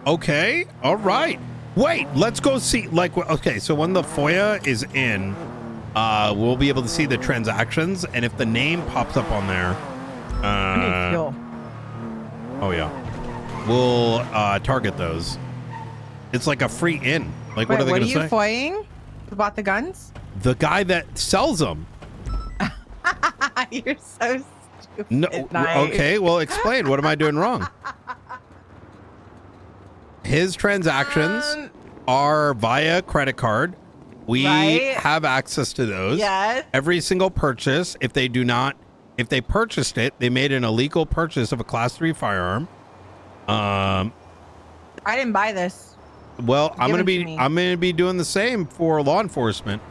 Okay. All right. Wait, let's go see. Like, okay, so when the FOIA is in, we'll be able to see the transactions, and if the name pops up on there, I need fuel. oh yeah, we'll target those. It's like a free in. Like, what are they going to say? What are you FOIAing? Who bought the guns? The guy that sells them. You're so stupid. No. Okay. Well, explain. What am I doing wrong? His transactions are via credit card. We have access to those. Yes. Every single purchase. If they purchased it, they made an illegal purchase of a Class 3 firearm. I didn't buy this. Well, I'm gonna be doing the same for law enforcement.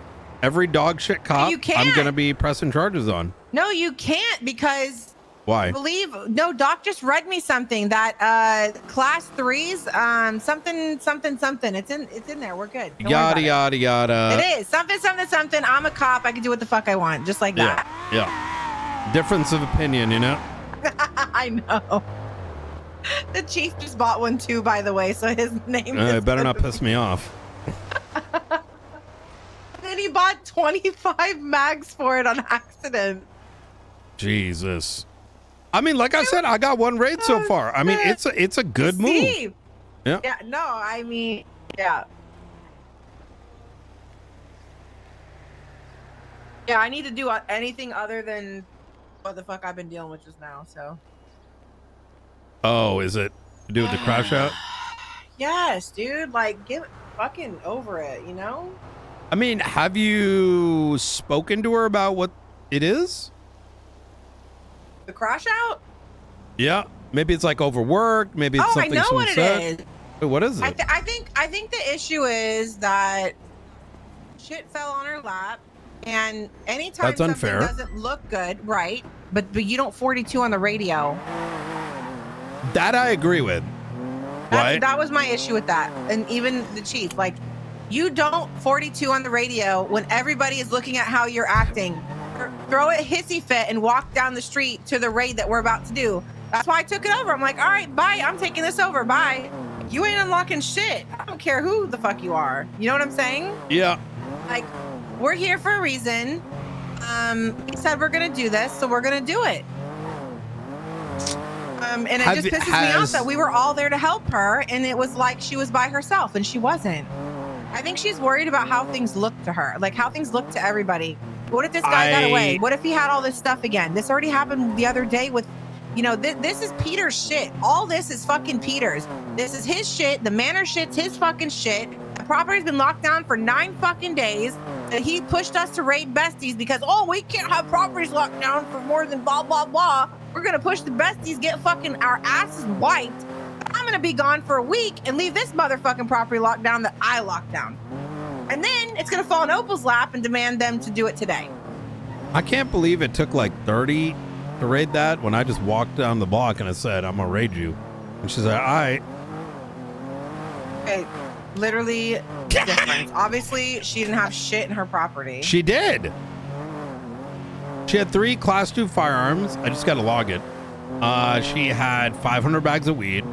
Every dog shit cop, I'm gonna be pressing charges on. No, you can't, because why? Doc just read me something that Class 3s, something. It's in there. We're good. Don't yada yada yada. It is something. I'm a cop. I can do what the fuck I want, just like that. Yeah. Difference of opinion, you know. I know. The chief just bought one too, by the way, so his name is... It better not piss me off. And he bought 25 mags for it on accident. Jesus. I mean, like I said, I got one raid so far. I mean, it's a good move. Yeah. Yeah, no, I mean, yeah. Yeah, I need to do anything other than what the fuck I've been dealing with just now, so... Oh, is it to do with the crash out? Yes, dude. Like, get fucking over it, you know? I mean, have you spoken to her about what it is? The crash out? Yeah. Maybe it's like overworked. Maybe it's something. I know what said. it is. Wait, what is it? I think the issue is that shit fell on her lap, and anytime That's unfair. something doesn't look good, right? But you don't 42 on the radio. That I agree with. Right? That was my issue with that. And even the chief, like, you don't 42 on the radio when everybody is looking at how you're acting. Throw a hissy fit and walk down the street to the raid that we're about to do. That's why I took it over. I'm like, all right, bye. I'm taking this over. Bye. You ain't unlocking shit. I don't care who the fuck you are. You know what I'm saying? Yeah. Like, we're here for a reason. We said we're going to do this, so we're going to do it. And it just pisses me off that we were all there to help her, and it was like she was by herself, and she wasn't. I think she's worried about how things look to her, like how things look to everybody. What if this guy got away? What if he had all this stuff again? This already happened the other day with, you know, this is Peter's shit. All this is fucking Peter's. This is his shit. The manor shit's his fucking shit. The property's been locked down for 9 fucking days. He pushed us to raid besties because, we can't have properties locked down for more than blah, blah, blah. We're going to push the besties, get fucking our asses wiped. I'm going to be gone for a week and leave this motherfucking property locked down that I locked down. And then it's going to fall in Opal's lap and demand them to do it today. I can't believe it took like 30 to raid that when I just walked down the block and I said, I'm going to raid you. And she's like, all right. Okay, literally difference. Obviously, she didn't have shit in her property. She did. She had 3 Class 2 firearms. I just got to log it. She had 500 bags of weed,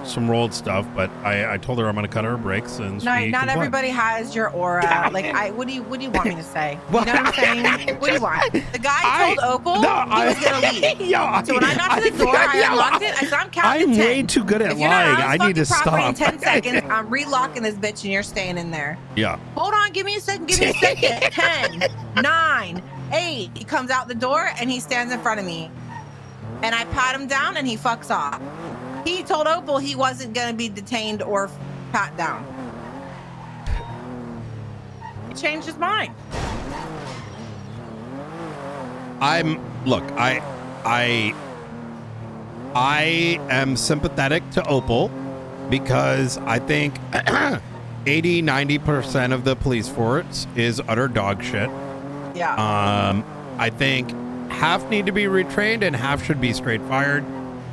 some rolled stuff, but I told her I'm going to cut her brakes. And not everybody has your aura. Like, what do you want me to say? You know what I'm saying? What do you want? The guy told Opal he was going to leave. So when I got to the door, I unlocked it. I said, I'm counting to 10. I'm way too good at lying. I need to stop. In 10 seconds, I'm relocking this bitch and you're staying in there. Yeah. Hold on. Give me a second. 10, 9, 8. He comes out the door and he stands in front of me. And I pat him down and he fucks off. He told Opal he wasn't going to be detained or pat down. He changed his mind. Look, I am sympathetic to Opal because I think 80-90% of the police force is utter dog shit. Yeah. I think half need to be retrained and half should be straight fired.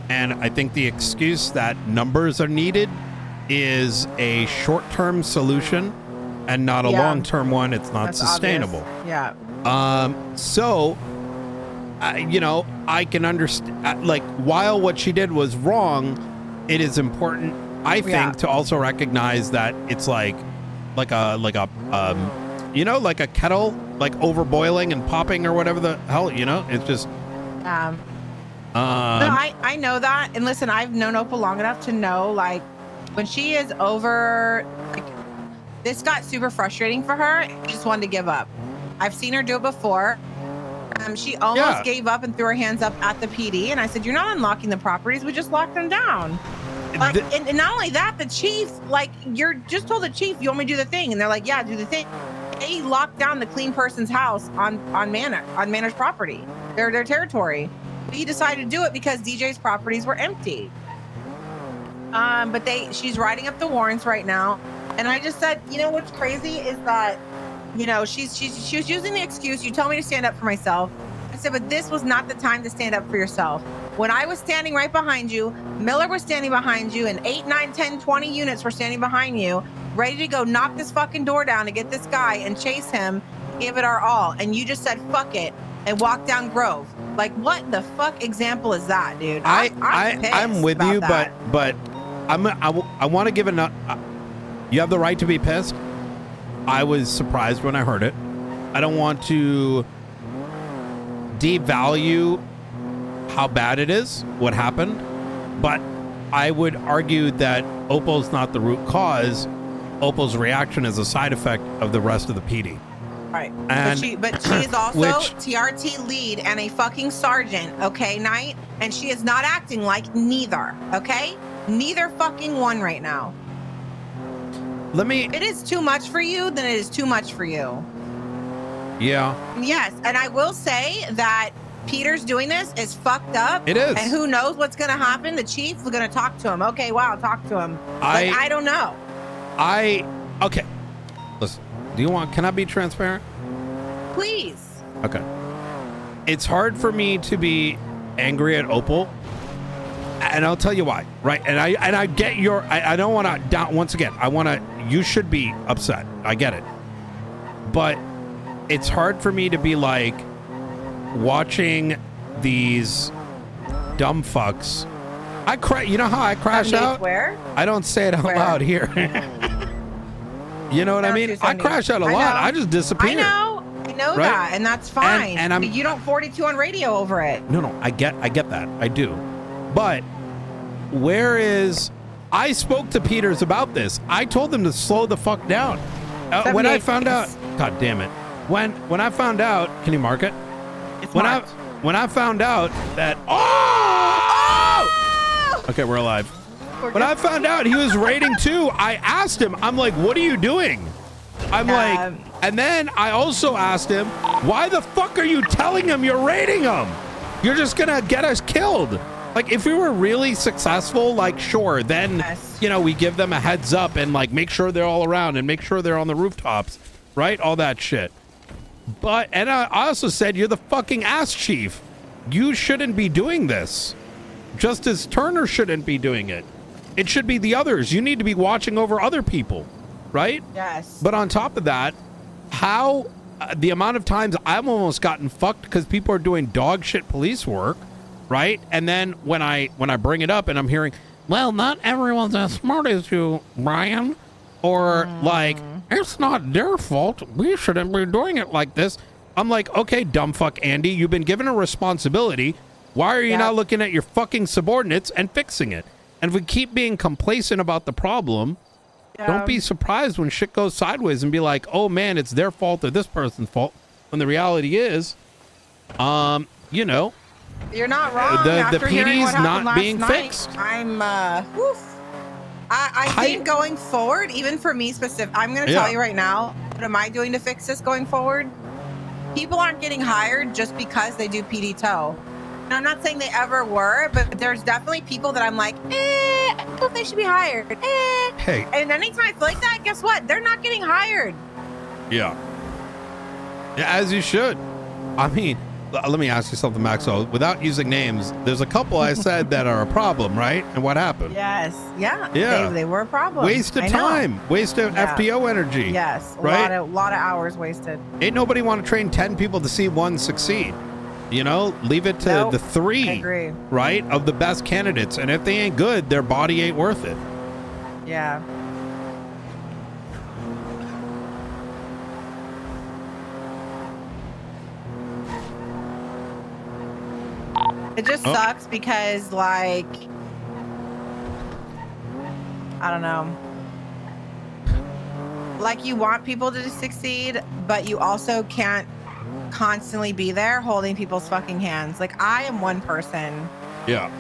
And I think the excuse that numbers are needed is a short-term solution and not a long-term one. It's not sustainable. Obvious. Yeah. I can understand, like, while what she did was wrong, it is important. I think to also recognize that it's like a like a kettle like overboiling and popping or whatever the hell, it's just no, I know that. And listen, I've known Opal long enough to know, like, when she is over, like, this got super frustrating for her. She just wanted to give up. I've seen her do it before. She almost gave up and threw her hands up at the PD. And I said, you're not unlocking the properties. We just locked them down. Like, and not only that, the chief, like, you're just told the chief, you want me to do the thing. And they're like, yeah, do the thing. They locked down the clean person's house on Manor's property, their territory. He decided to do it because DJ's properties were empty. But she's writing up the warrants right now. And I just said, what's crazy is that, she was using the excuse, you told me to stand up for myself. I said, but this was not the time to stand up for yourself. When I was standing right behind you, Miller was standing behind you, and 8, 9, 10, 20 units were standing behind you, ready to go knock this fucking door down to get this guy and chase him, give it our all. And you just said, fuck it, and walked down Grove. Like, what the fuck example is that, dude? I'm with you, that. but I want to give you have the right to be pissed. I was surprised when I heard it. I don't want to devalue how bad it is, what happened, but I would argue that Opal's not the root cause. Opal's reaction is a side effect of the rest of the PD. Right. And but she is also TRT lead and a fucking sergeant, okay, Knight? And she is not acting like neither, okay? Neither fucking one right now. It is too much for you, then it is too much for you. Yeah. Yes, and I will say that Peter's doing this is fucked up. It is. And who knows what's going to happen? The chief is going to talk to him. Okay, wow, talk to him. I don't know. Okay. Listen, can I be transparent? Please. Okay. It's hard for me to be angry at Opal. And I'll tell you why, right? And I get I don't want to down once again. You should be upset. I get it. But it's hard for me to be like watching these dumb fucks. You know how I crash out? Where? I don't say it out loud here. You know what I mean? I crash out a lot. I just disappear. I know right? that, and that's fine. And you don't 42 on radio over it. No, I get that. I do. But I spoke to Peters about this. I told them to slow the fuck down. When I found out, God damn it. When I found out, can you mark it? When I found out that okay, we're alive. When I found out he was raiding too, I asked him, I'm like, what are you doing? And then I also asked him, why the fuck are you telling him you're raiding him? You're just gonna get us killed. Like, if we were really successful, like, sure, then, we give them a heads up and, like, make sure they're all around and make sure they're on the rooftops, right? All that shit. And I also said, you're the fucking ass chief. You shouldn't be doing this. Justice Turner shouldn't be doing it. It should be the others. You need to be watching over other people, right? Yes. But on top of that, the amount of times I've almost gotten fucked because people are doing dog shit police work, right? And then when I bring it up and I'm hearing, well, not everyone's as smart as you, Brian, or like, it's not their fault. We shouldn't be doing it like this. I'm like, okay, dumb fuck Andy, you've been given a responsibility. Why are you not looking at your fucking subordinates and fixing it? And if we keep being complacent about the problem, don't be surprised when shit goes sideways and be like, oh man, it's their fault or this person's fault. When the reality is, you're not wrong. The PD's not being fixed. I think going forward, even for me specific, I'm going to tell you right now, what am I doing to fix this going forward? People aren't getting hired just because they do PD tow. And I'm not saying they ever were, but there's definitely people that I'm like, I don't know if they should be hired. Hey. And anytime I feel like that, guess what? They're not getting hired. Yeah, as you should. I mean, let me ask you something, Maxwell. Without using names, there's a couple I said that are a problem, right? And what happened? Yes. Yeah. They were a problem. Wasted time. Wasted FTO energy. Yes. Right? A lot of hours wasted. Ain't nobody want to train 10 people to see one succeed. Leave it to the 3, right, of the best candidates. And if they ain't good, their body ain't worth it. Yeah. It just sucks because, like, I don't know. Like, you want people to succeed, but you also can't constantly be there holding people's fucking hands. Like, I am one person. Yeah.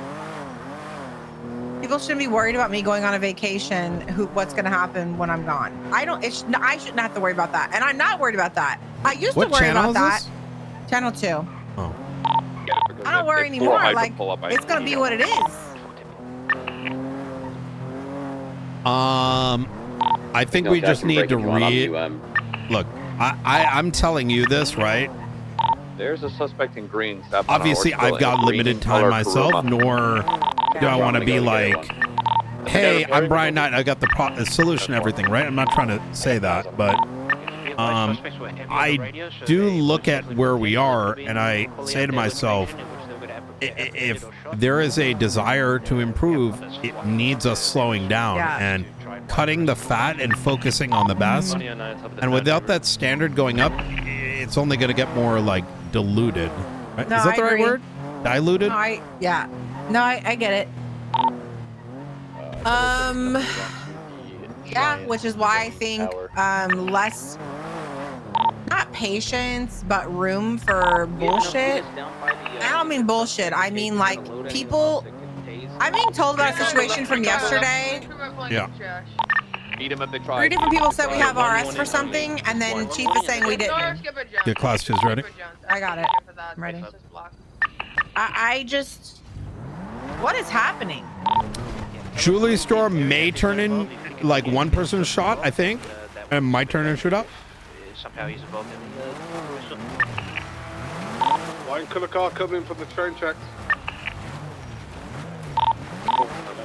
People shouldn't be worried about me going on a vacation. What's going to happen when I'm gone? I shouldn't have to worry about that. And I'm not worried about that. I used to worry about that. Channel 2. Oh. I don't worry anymore. Like, it's going to be what it is. I think we just need to look. I'm telling you this, right? There's a suspect in green. Obviously, I've got limited time myself, nor do I want to be like, hey, I'm Brian Knight, I got the solution to everything, right? I'm not trying to say that, but I do look at where we are, and I say to myself, if there is a desire to improve, it needs us slowing down and cutting the fat and focusing on the best. And without that standard going up, it's only going to get more like diluted. Right? No, is that the right agree. word? Diluted? No, I get it. Yeah, which is why I think less, not patience, but room for bullshit. I don't mean bullshit. I mean, like, people. I'm being told about a situation from yesterday. Yeah. 3 different people said we have RS for something, and then Chief is saying we didn't. Your class 2's ready? I got it. I'm ready. I just. What is happening? Julie Store may turn in like one person's shot, I think, and might turn and shoot up. Somehow he's involved in the White colour car coming from the train tracks.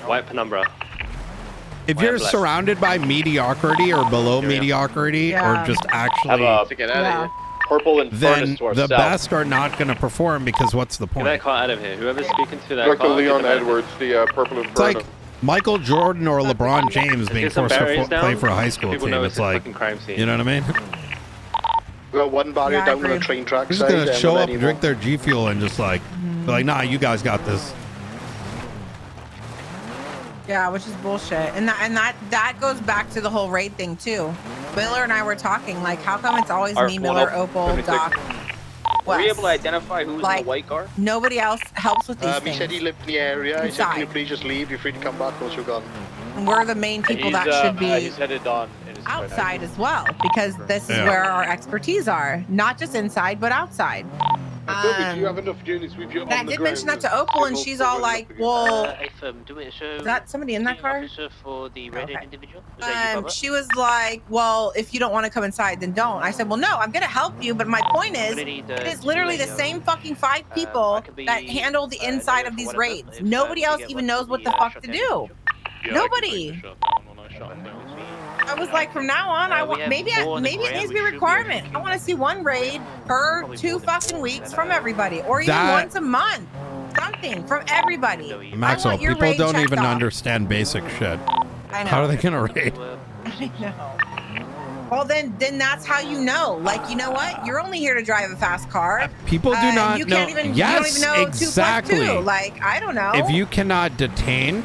White penumbra. If you're surrounded by mediocrity or below mediocrity, or just actually, Purple and then the best are not going to perform, because what's the point? Get that car out of here. Whoever's speaking to that Dr. car. Leon Edwards, the Purple Inferno. It's like Michael Jordan or LeBron James being forced to play for a high school team. It's like, you know what I mean? We got one barrier down on the train track. They're just going to show up, drink their G Fuel, and just like, be like, nah, you guys got this. Yeah, which is bullshit. And that goes back to the whole raid thing too. Miller and I were talking, like, how come it's always me, Miller, Opal, Doc, Wes? Were you able to identify who was in the white car? Nobody else helps with these things. He said he lived in the area. He said, can you please just leave? You're free to come back once you're gone. And we're the main people that should be he's headed on outside as well, because this is where our expertise are. Not just inside, but outside. You have enough units with you on I the did ground. mention that to Opal, and she's all like, well, is that somebody in that car? For the individual? She was like, well, if you don't want to come inside, then don't. I said, well, no, I'm going to help you. But my point is, it is literally the same fucking 5 people that handle the inside of these raids. Nobody else even knows what the fuck to do. Nobody. I was like, from now on, maybe it needs to be a requirement. I want to see 1 raid per 2 fucking weeks from everybody, or even once a month. Something from everybody. Maxwell, people don't even understand basic shit. I know. How are they gonna raid? I know. Well, then that's how you know. Like, you know what? You're only here to drive a fast car. People do not you know. Can't even, yes, you don't even know exactly. 2 + 2. Like, I don't know. If you cannot detain,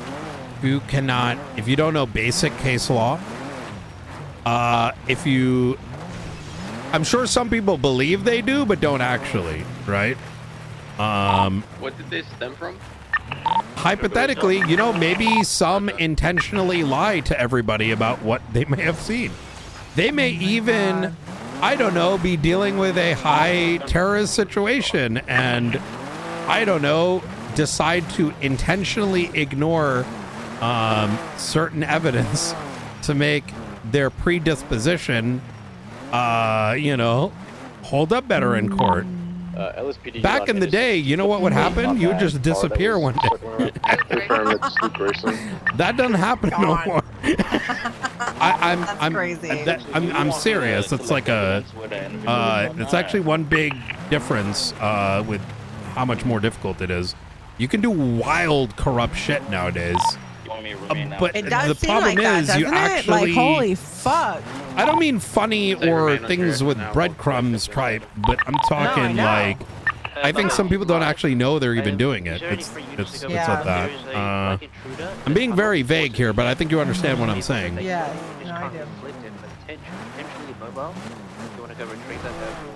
if you don't know basic case law, I'm sure some people believe they do, but don't actually, right? What did they stem from? Hypothetically, maybe some intentionally lie to everybody about what they may have seen. They may even, I don't know, be dealing with a high terrorist situation and, I don't know, decide to intentionally ignore certain evidence to make their predisposition, hold up better in court. LSPD Back in the day, you know what would happen? You would just disappear one day. That doesn't happen no more. That's crazy. I'm serious. It's like it's actually one big difference with how much more difficult it is. You can do wild corrupt shit nowadays. But it does the seem problem like that, is doesn't you it? actually Like, holy fuck. I don't mean funny or things with breadcrumbs type, but I'm talking like I think some people don't actually know they're even doing it. It's not that. I'm being very vague here, but I think you understand what I'm saying. Yeah, no, I do. Potentially mobile. If you want to go retrieve that vehicle.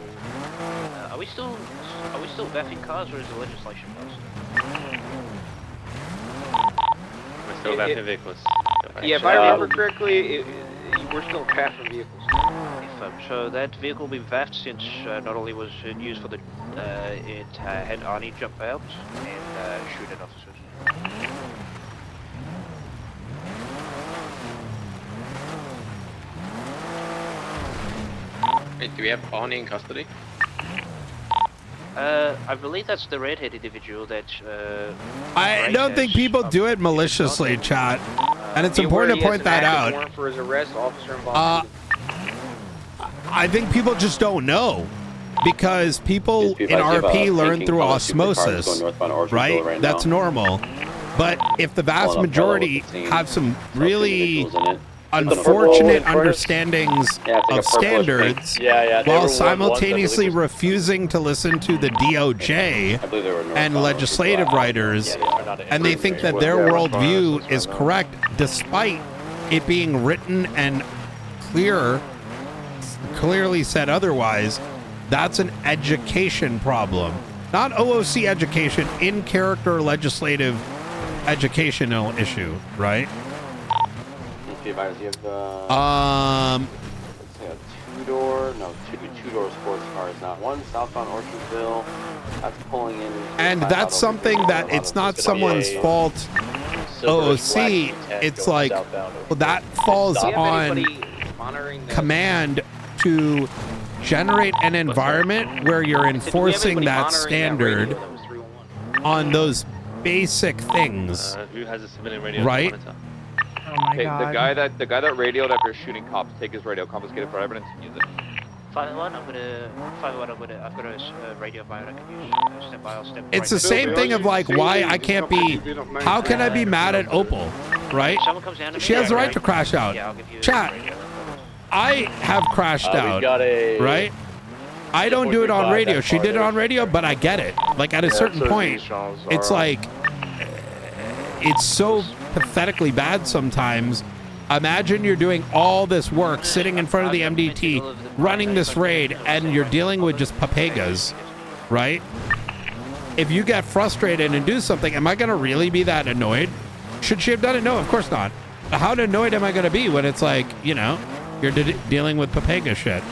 Are we still vething cars, or is the legislation passed? We're still vething vehicles. Yeah, if I remember correctly, we're still passing vehicles. So that vehicle will be veth'd since not only was it used for the it had Arnie jump out and shoot at officers. Wait, do we have Arnie in custody? I believe that's the redhead individual that. I don't think people do it maliciously, chat, and it's important to point that out. Warrant for his arrest, officer involved. I think people just don't know because people in RP learn through osmosis, right? That's normal. But if the vast majority have some really unfortunate understandings of standards while simultaneously refusing to listen to the DOJ and legislative writers, and they think that their worldview is correct despite it being written and clearly said otherwise, that's an education problem. Not OOC education, in character legislative educational issue, right? You have let's say a two-door sports cars, not one southbound Orchardville. That's pulling in. And that's something that it's not someone's fault. OOC, it's like, well, that falls on command to generate an environment where you're enforcing that standard on those basic things, Who has a civilian radio? right? Oh my Okay, god. the guy that radioed after shooting cops, take his radio, confiscate it for evidence, and use it. 501, I've got a radio fire I can use. Stand by, I'll step It's the same thing of like why I can't be, how can I be mad at Opal, right? Someone comes down to She me, has the right to crash out. Yeah, I'll give you Chat, radio. I have crashed out, right? I don't do it on radio. She did it on radio, but I get it. Like at a certain point, it's like, it's so pathetically bad sometimes. Imagine you're doing all this work, sitting in front of the MDT, running this raid, and you're dealing with just papegas, right? If you get frustrated and do something, am I going to really be that annoyed? Should she have done it? No, of course not. How annoyed am I going to be when it's like, you know, you're dealing with papega shit?